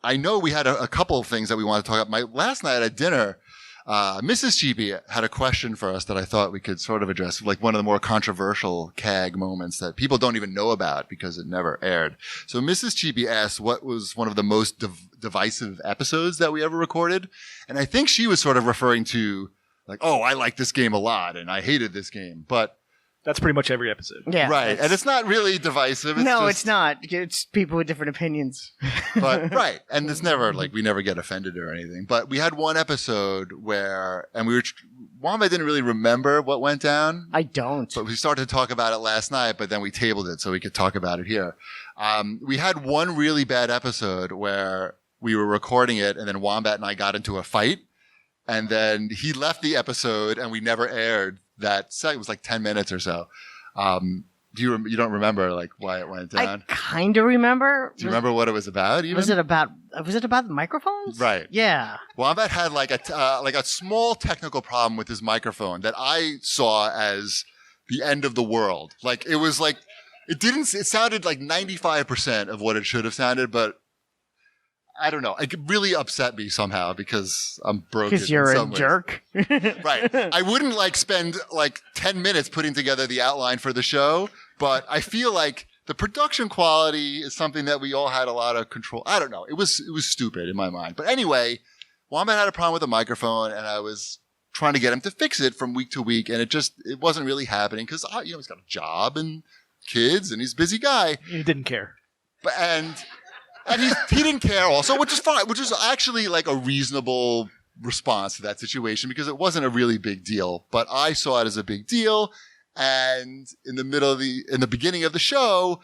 I know we had a couple of things that we wanted to talk about. Last night at dinner, Mrs. Chibi had a question for us that I thought we could sort of address, like one of the more controversial CAG moments that people don't even know about because it never aired. So Mrs. Chibi asked what was one of the most divisive episodes that we ever recorded. And I think she was sort of referring to like, oh, I like this game a lot and I hated this game. But that's pretty much every episode. Yeah. Right. And it's not really divisive. It's not. It's people with different opinions. But right. And it's never like we never get offended or anything. But we had one episode where, and Wombat didn't really remember what went down. I don't. But we started to talk about it last night, but then we tabled it so we could talk about it here. We had one really bad episode where we were recording it and then Wombat and I got into a fight. And then he left the episode and we never aired that set. It was like 10 minutes or so. You don't remember like why it went down? I kind of remember. Do you remember what it was about? Even? Was it about the microphones? Right. Yeah. Wombat had like a small technical problem with his microphone that I saw as the end of the world. Like it was like it sounded like 95% of what it should have sounded, but I don't know. It really upset me somehow because I'm broken. Because you're a jerk. Right. I wouldn't like spend like 10 minutes putting together the outline for the show, but I feel like the production quality is something that we all had a lot of control. I don't know. It was stupid in my mind. But anyway, Wombat had a problem with the microphone and I was trying to get him to fix it from week to week. And it wasn't really happening because, he's got a job and kids and he's a busy guy. He didn't care. And he didn't care also, which is fine, which is actually like a reasonable response to that situation because it wasn't a really big deal, but I saw it as a big deal. And in the beginning of the show,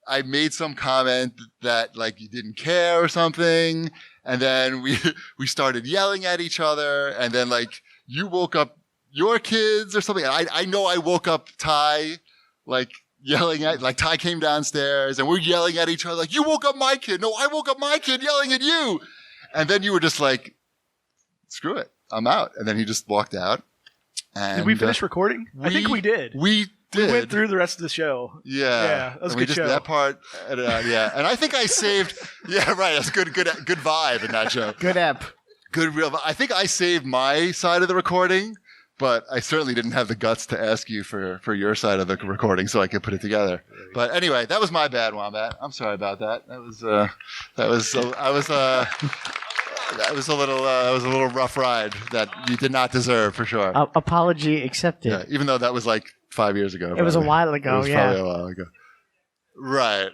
I made some comment that like you didn't care or something. And then we started yelling at each other. And then like you woke up your kids or something. And I know I woke up Ty, like, yelling at, like Ty came downstairs and we're yelling at each other like, you woke up my kid. No, I woke up my kid yelling at you. And then you were just like, screw it. I'm out. And then he just walked out. And did we finish recording? I think we did. We did. We went through the rest of the show. Yeah. That was a good show. That part. Yeah. And I think I saved, yeah, right. That's good vibe in that show. Good app. Good real. I think I saved my side of the recording. But I certainly didn't have the guts to ask you for your side of the recording so I could put it together. But anyway, that was my bad, Wombat. I'm sorry about that. That was a little rough ride that you did not deserve for sure. Apology accepted. Yeah, even though that was like 5 years ago. It was a while ago. It was probably a while ago. Right.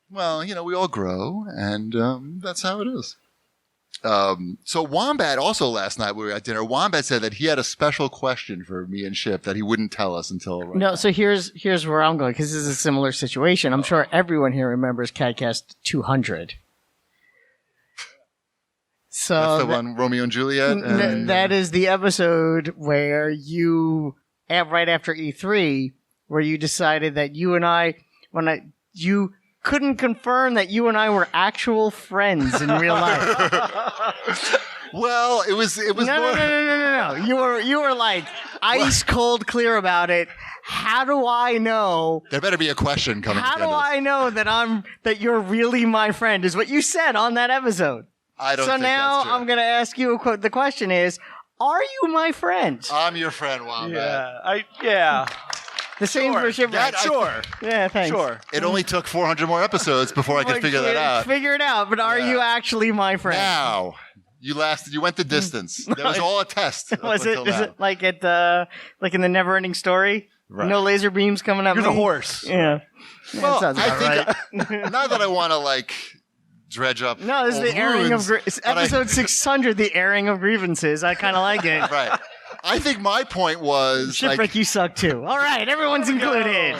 Well, we all grow, and that's how it is. So Wombat also last night we were at dinner. Wombat said that he had a special question for me and Ship that he wouldn't tell us until right now. So here's where I'm going because this is a similar situation. I'm sure everyone here remembers CAGcast 200. So that's the one Romeo and Juliet. That is the episode where you right after E3 where you decided that you and I you couldn't confirm that you and I were actual friends in real life. Well, it was No. You were like ice cold clear about it. How do I know? There better be a question coming. How do I know that you're really my friend? Is what you said on that episode. I don't. So think now that's true. I'm going to ask you a quote. The question is, are you my friend? I'm your friend, Wombat. Yeah. The same for Shipwreck. Sure. Yeah, thanks. Sure. It only took 400 more episodes before I could figure that out. Figure it out, but are you actually my friend? Now, you went the distance. That was all a test. Is it like in the Never-Ending Story? Right. No laser beams coming at me? You're the horse. Yeah. Well, that sounds about right. Not that I want to dredge up. No, this is the airing of episode 600, the airing of grievances. I kind of like it. Right. I think my point was Shipwreck, you suck too. All right, everyone's included.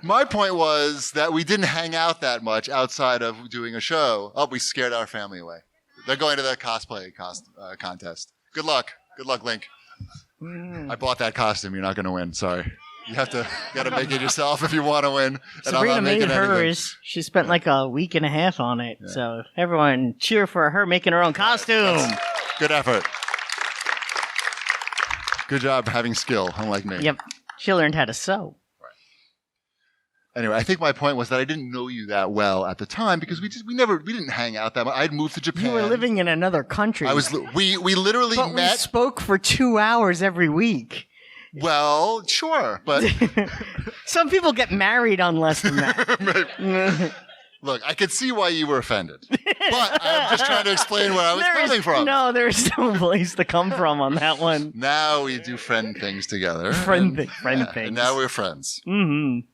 My point was that we didn't hang out that much outside of doing a show. Oh, we scared our family away. They're going to the cosplay contest. Good luck, Link. I bought that costume. You're not going to win. Sorry. You gotta make it yourself if you want to win. Sabrina made hers. She spent like a week and a half on it. Yeah. So everyone cheer for her making her own costume. Good effort. Good job having skill, unlike me. Yep. She learned how to sew. Anyway, I think my point was that I didn't know you that well at the time because we didn't hang out that much. I'd moved to Japan. You were living in another country. We literally but met. we spoke for 2 hours every week. Well, sure, but Some people get married on less than that. look, I could see why you were offended, but I'm just trying to explain where I was coming from. No, there's no place to come from on that one. Now we do friend things together. Friend and things. now we're friends. Mm-hmm.